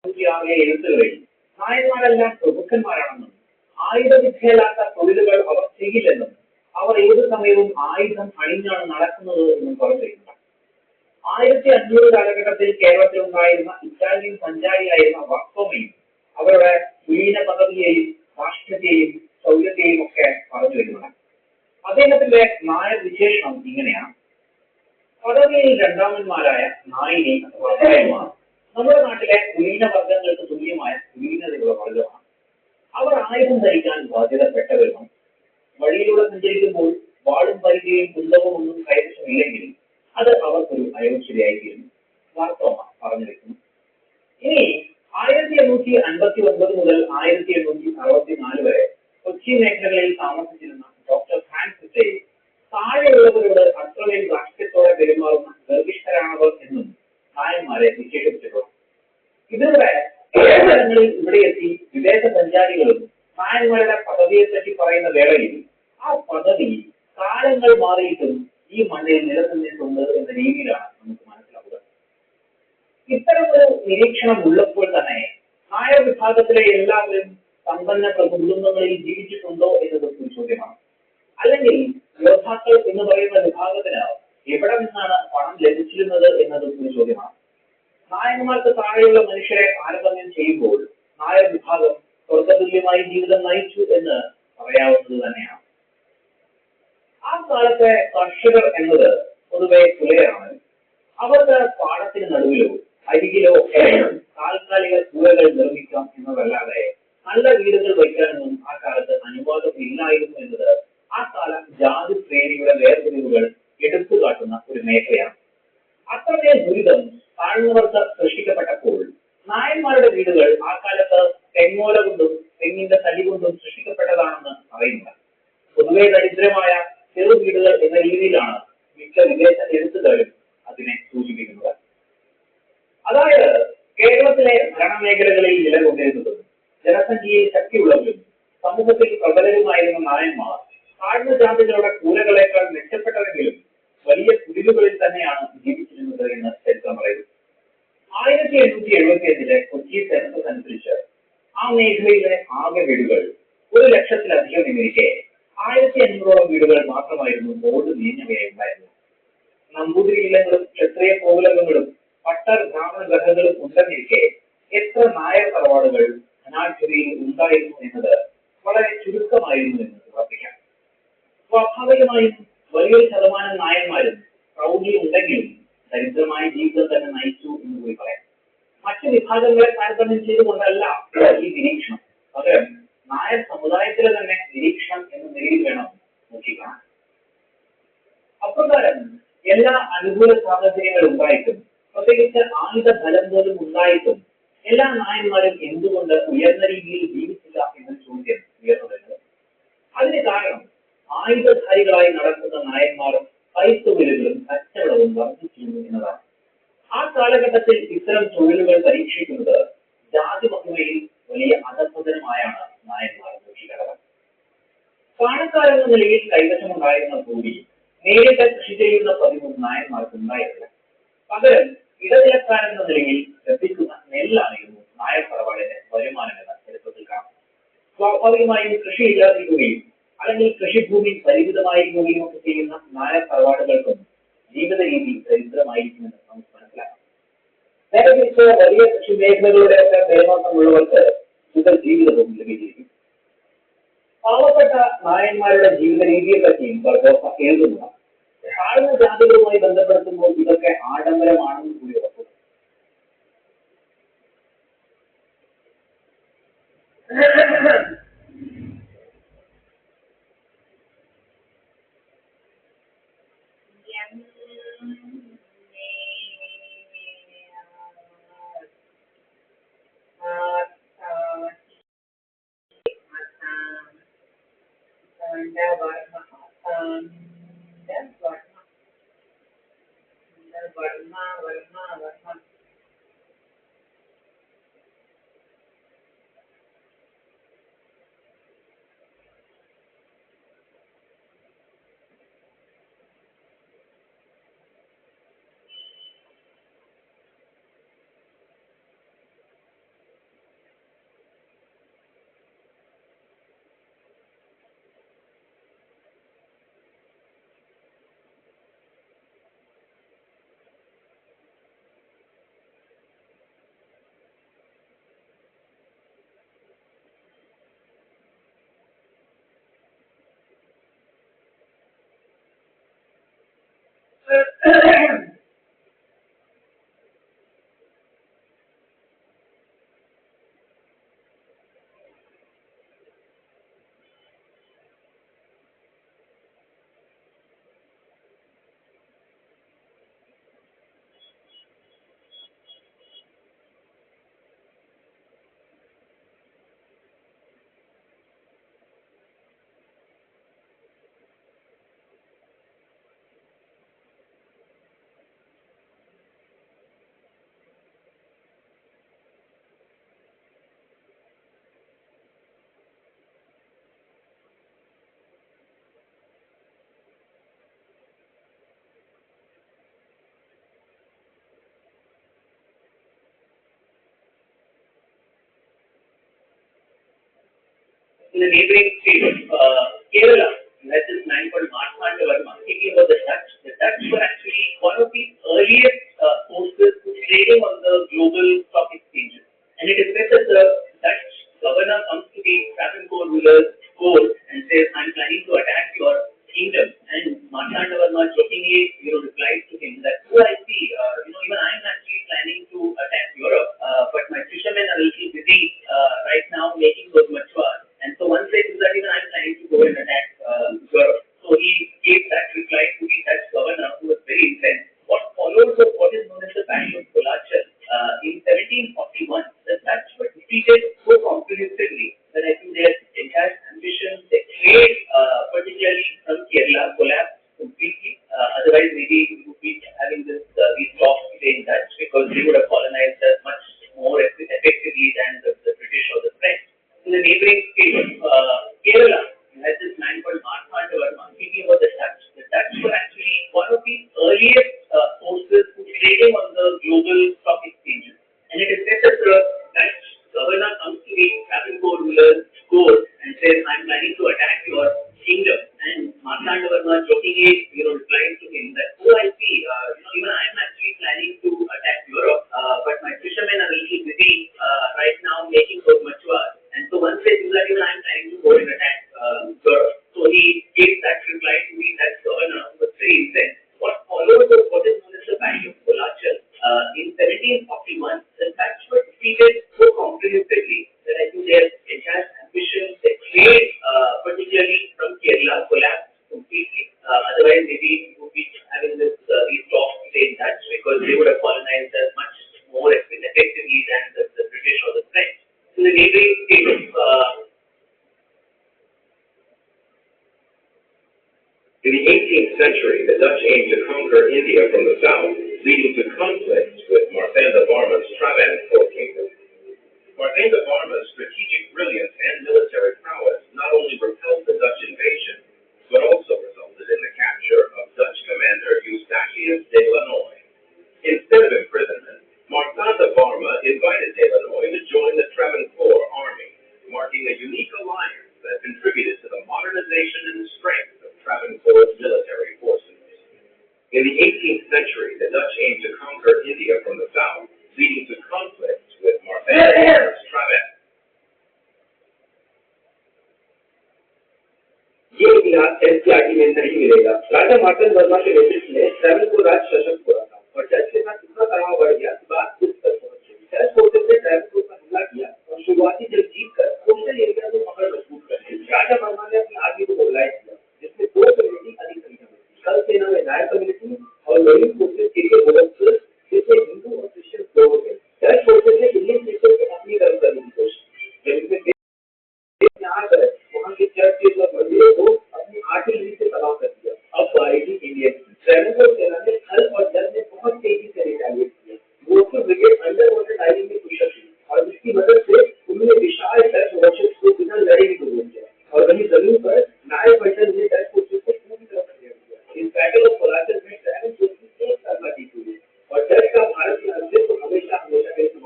ാകിയ എഴുത്തുകളിൽ നായന്മാരെല്ലാം പ്രഭുക്കന്മാരാണെന്നും ആയുധവിദ്യയില്ലാത്ത തൊഴിലുകൾ അവർ ചെയ്യില്ലെന്നും അവർ ഏതു സമയവും ആയുധം അണിഞ്ഞാണ് നടക്കുന്നത് എന്നും പറഞ്ഞിട്ടുണ്ട്. 1500 കാലഘട്ടത്തിൽ കേരളത്തിൽ ഉണ്ടായിരുന്ന ഇറ്റാലിയൻ സഞ്ചാരിയായിരുന്ന വാസ്കോമയും അവരുടെ കുലീന പദവിയെയും രാഷ്ട്രത്തെയും ശൗര്യത്തെയും ഒക്കെ പറഞ്ഞു വരുന്നുണ്ട്. അദ്ദേഹത്തിന്റെ നായർ വിശേഷണം ഇങ്ങനെയാണ്. പദവിയിൽ രണ്ടാമന്മാരായ നായിനി അഥവാ നായന്മാർ നമ്മുടെ നാട്ടിലെ കുലീന വർഗങ്ങൾക്ക് തുല്യമായ കുലീനതയുള്ള വർഗമാണ്. അവർ ആയുധം ധരിക്കാൻ ബാധ്യതപ്പെട്ടവരുമാണ്. വഴിയിലൂടെ സഞ്ചരിക്കുമ്പോൾ വാളും പരിചയും കുന്തവും ഒന്നും കൈവശമില്ലെങ്കിൽ അത് അവർക്കൊരു അയോഗ്യതയായിത്തീരുന്നു. വാർത്തോമ പറഞ്ഞു വെക്കുന്നു. ഇനി 1859 മുതൽ 1864 വരെ കൊച്ചി മേഖലകളിൽ താമസിച്ചിരുന്ന ഡോക്ടർ ഫ്രാൻസിസെ താഴെയുള്ളവരോട് അത്രമേൽ രാഷ്ട്രീയത്തോടെ പെരുമാറുന്ന ഗർഭിഷ്ഠരാണവർ എന്നും നായന്മാരെ വിശേഷിപ്പിച്ചിട്ടുണ്ട്. ഇതിലൂടെ സ്ഥലങ്ങളിൽ ഇവിടെ എത്തി വിദേശ സഞ്ചാരികളും നായന്മാരുടെ പദവിയെപ്പറ്റി പറയുന്ന വേളയിൽ ആ പദവി കാലങ്ങൾ മാറിയിട്ടും ഈ മണ്ണിൽ നിലനിന്നിട്ടുണ്ട് എന്ന രീതിയിലാണ് നമുക്ക് മനസ്സിലാവുക. ഇത്തരമൊരു നിരീക്ഷണം ഉള്ളപ്പോൾ തന്നെ നായർ വിഭാഗത്തിലെ എല്ലാവരും സമ്പന്ന കുടുംബങ്ങളിൽ ജീവിച്ചിട്ടുണ്ടോ എന്നത് ഒരു ചോദ്യമാണ്. അല്ലെങ്കിൽ യോദ്ധാക്കൾ എന്ന് പറയുന്ന വിഭാഗത്തിന് എവിടെ നിന്നാണ് പണം ലഭിച്ചിരുന്നത് എന്നത് ഒരു ചോദ്യമാണ്. നായന്മാർക്ക് താഴെയുള്ള മനുഷ്യരെ താരതമ്യം ചെയ്യുമ്പോൾ നായർ വിഭാഗം സ്വർഗതുല്യമായി ജീവിതം നയിച്ചു എന്ന് പറയാവുന്നത് തന്നെയാണ്. ആ കാലത്തെ കർഷകർ എന്നത് പൊതുവെ പുലയരാണ്. അവർക്ക് പാടത്തിന് നടുവിലോ അരികിലോ താൽക്കാലിക കൂരകൾ നിർമ്മിക്കാം എന്നതല്ലാതെ നല്ല വീടുകൾ വയ്ക്കാനൊന്നും ആ കാലത്ത് അനുവാദം ഇല്ലായിരുന്നു എന്നത് ആ കാല ജാതി ശ്രേണിയുടെ വേർതിരിവുകൾ എടുത്തു കാട്ടുന്ന ഒരു മേഖലയാണ്. അത്രമേ ദുരിതം താഴ്ന്നവർക്ക് സൃഷ്ടിക്കപ്പെട്ടപ്പോൾ നായന്മാരുടെ വീടുകൾ ആ കാലത്ത് തെങ്ങോല കൊണ്ടും തെങ്ങിന്റെ തടി കൊണ്ടും സൃഷ്ടിക്കപ്പെട്ടതാണെന്ന് പറയുന്നത്. പൊതുവെ ദരിദ്രമായ ചെറു വീടുകൾ എന്ന രീതിയിലാണ് മിക്ക വിദേശ എഴുത്തുകാരും അതിനെ സൂചിപ്പിക്കുന്നത്. അതായത് കേരളത്തിലെ ഭരണമേഖലകളിൽ നിലകൊണ്ടിരുന്നതും ജനസംഖ്യയിൽ ശക്തിയുള്ളവരും സമൂഹത്തിൽ പ്രബലരുമായിരുന്ന നായന്മാർ താഴ്ന്ന ജാതികളുടെ കൂരകളേക്കാൾ മെച്ചപ്പെട്ടതെങ്കിലും വലിയ കുടിലുകളിൽ തന്നെയാണ് ജീവിച്ചിരുന്നത് എന്ന് ചരിത്രം പറയുന്നു. 1875 കൊച്ചി സെൻസസ് അനുസരിച്ച് ആ മേഖലയിലെ ആകെ വീടുകൾ 1,00,000-ലധികം എന്നിരിക്കെ 1500 വീടുകൾ മാത്രമായിരുന്നു ബോർഡ് നീഞ്ഞവയായി ഉണ്ടായിരുന്നത്. നമ്പൂതിരി ഇല്ലങ്ങളും ക്ഷത്രിയ കോവിലകങ്ങളും പട്ടർ ബ്രാഹ്മണ ഗ്രഹങ്ങളും ഉണ്ടെന്നിരിക്കെ എത്ര നായർ തറവാടുകൾ ധനാഢ്യതയിൽ ഉണ്ടായിരുന്നു എന്നത് വളരെ ചുരുക്കമായിരുന്നു എന്ന് ഉറപ്പിക്കാം. സ്വാഭാവികമായും വലിയൊരു ശതമാനം നായന്മാരും പ്രൗഢി ഉണ്ടെങ്കിലും ദരിദ്രമായ ജീവിതം തന്നെ നയിച്ചു എന്ന് കൂടി പറയാം. മറ്റു വിഭാഗങ്ങളെ താരതമ്യം ചെയ്തുകൊണ്ടല്ല ഈ നിരീക്ഷണം, പകരം നായർ സമുദായത്തിലെ തന്നെ നിരീക്ഷണം എന്ന നിലയിൽ വേണം നോക്കിക്കാണാൻ. അപ്രകാരം എല്ലാ അനുകൂല സാഹചര്യങ്ങൾ ഉണ്ടായിട്ടും, പ്രത്യേകിച്ച് ആയുധ ഫലം പോലും ഉണ്ടായിട്ടും എല്ലാ നായന്മാരും എന്തുകൊണ്ട് ഉയർന്ന രീതിയിൽ ജീവിച്ചില്ല എന്ന ചോദ്യം ഉയർന്നു വരുന്നത്. അതിന് കാരണം ആയുധധാരികളായി നടക്കുന്ന നായന്മാർ കൈത്തൊഴിലുകളും കച്ചവടവും വർദ്ധിച്ചിരുന്നു എന്നതാണ്. ആ കാലഘട്ടത്തിൽ ഇത്തരം തൊഴിലുകൾ പരീക്ഷിക്കുന്നത് ജാതി മഹിമയിൽ വലിയ അധപതനമായാണ് നായന്മാർ നോക്കിക്കടന്നത്. പാണക്കാരെന്ന നിലയിൽ കൈവശമുണ്ടായിരുന്ന ഭൂമി നേരിട്ട് കൃഷി ചെയ്യുന്ന പതിവും നായന്മാർക്ക് ഉണ്ടായിരുന്നില്ല. പകരം ഇടനിലക്കാരെന്ന നിലയിൽ ലഭിക്കുന്ന നെല്ലായിരുന്നു നായർ തറവാടിന്റെ വരുമാനം എന്ന ചരിത്രത്തിൽ കാണാം. സ്വാഭാവികമായും കൃഷി ഇല്ലാതിരിക്കുകയും അല്ലെങ്കിൽ കൃഷിഭൂമി പരിമിതമായിരിക്കുകയും ഒക്കെ ചെയ്യുന്ന നായർ തറവാടുകൾക്കും ജീവിത രീതി ദരിദ്രമായിരിക്കുമെന്ന് നമുക്ക് മനസ്സിലാക്കാം. നേരെ തിരിച്ച് വലിയ കൃഷി മേഖലകളുടെയൊക്കെ മേൽനോട്ടമുള്ളവർക്ക് സുഖ ജീവിതവും ലഭിച്ചിരിക്കും. പാവപ്പെട്ട നായന്മാരുടെ ജീവിത രീതിയെ പറ്റിയും ബർഗോസ എഴുതുന്നതാണ്. താഴ്ന്ന ജാതികളുമായി ബന്ധപ്പെടുത്തുമ്പോൾ ഇതൊക്കെ ആഡംബരമാണെന്ന് കൂടി ഉറപ്പുണ്ട്. In the neighboring state of Kerala, that is man called Marthandavarma, speaking about the Dutch were actually one of the earliest sources to trading on the global stock exchanges. And it is said that the Dutch governor comes to the Travancore ruler's court and says, I'm planning to attack your kingdom. And Marthandavarma jokingly, replies to him that, oh, I see, even I'm actually planning to attack Europe, but my fishermen are a little busy right now making those machwas. And so one says that even I'm planning to go and attack Europe. So he gave that reply to the Dutch governor, who was very incensed. What followed was what is known as the Battle of Kolachal. In 1741, the Dutch were defeated so comprehensively that I think their entire ambitions, their trade, particularly from Kerala, collapsed completely. Otherwise, maybe we would be having these talks today in Dutch, because they would have colonized us much more effectively than the British or the French. In the neighboring state of Kerala, you had this man called Marthandavarma. Speaking about the Dutch were actually one of the earliest sources to trading on the global stock exchanges. And it is said that the Dutch governor comes to the Travancore ruler's court and says, I'm planning to attack your kingdom. And Marthandavarma jokingly, replies to him that, oh, I see, even I'm actually planning to attack Europe, but my fishermen are a little busy right now making those machwas. And so one says that even I'm planning to go and attack Europe. So he gave that reply to the Dutch governor, who was very incensed. What followed was what is known as the Battle of Kolachal. In 1741, the Dutch were defeated so comprehensively that I think their entire ambitions, their trade, particularly from Kerala, collapsed completely. Otherwise, maybe we would be having these talks today in Dutch, because they would have colonized us much more effectively than the British or the French. In the neighboring state of In the 18th century, the Dutch aimed to conquer India from the south, leading to conflicts with Marthandavarma's Travancore kingdom. Marthandavarma's strategic brilliance and military prowess not only repelled the Dutch invasion, but also resulted in the capture of Dutch commander Eustachius de Lannoy. Instead of imprisonment, Marthandavarma invited de Lannoy to join the Travancore army, marking a unique alliance that contributed to the modernization and strength of Travancore's military forces. In the 18th century, the Dutch aimed to conquer India from the south, leading to conflicts with Marthandavarma's Travancore. ये इतिहास NCERT में नहीं मिलेगा। राजा मार्तंडवर्मा के नेतृत्व में ट्रैवनकोर राज्य सशक्त हुआ था और डच के साथ इतना तनाव बढ़ गया कि बात उस तक पहुंच गई। डच फोर्सेस ने ट्रैवनकोर पर हमला किया और शुरुआती जंग जीतकर कोस्टल एरिया को पकड़ मजबूत कर ली। राजा वर्मा ने अपनी आर्मी को मोबिलाइज किया, जिसमें दो कम्युनिटी अधिक संख्या में थी। कल सेना में नायर कम्युनिटी और मरीन फोर्सेस के लिए वोलंटियर्स, जिसमें हिंदू और क्रिश्चियन दोनों थे। डच फोर्सेस ने इंडियन पीपल को अपनी तरफ करने की कोशिश की, जिसमें यहाँ पर वहाँ के चर्च और मंदिरों को अपनी आर्टिलरी से तबाह कर दिया। अब बारी थी इंडियन की। ट्रैवनकोर सेना ने थल और जल में बहुत तेजी से रिटेलिएट किया। मोस्टल ब्रिगेड अंडर वाटर डाइविंग में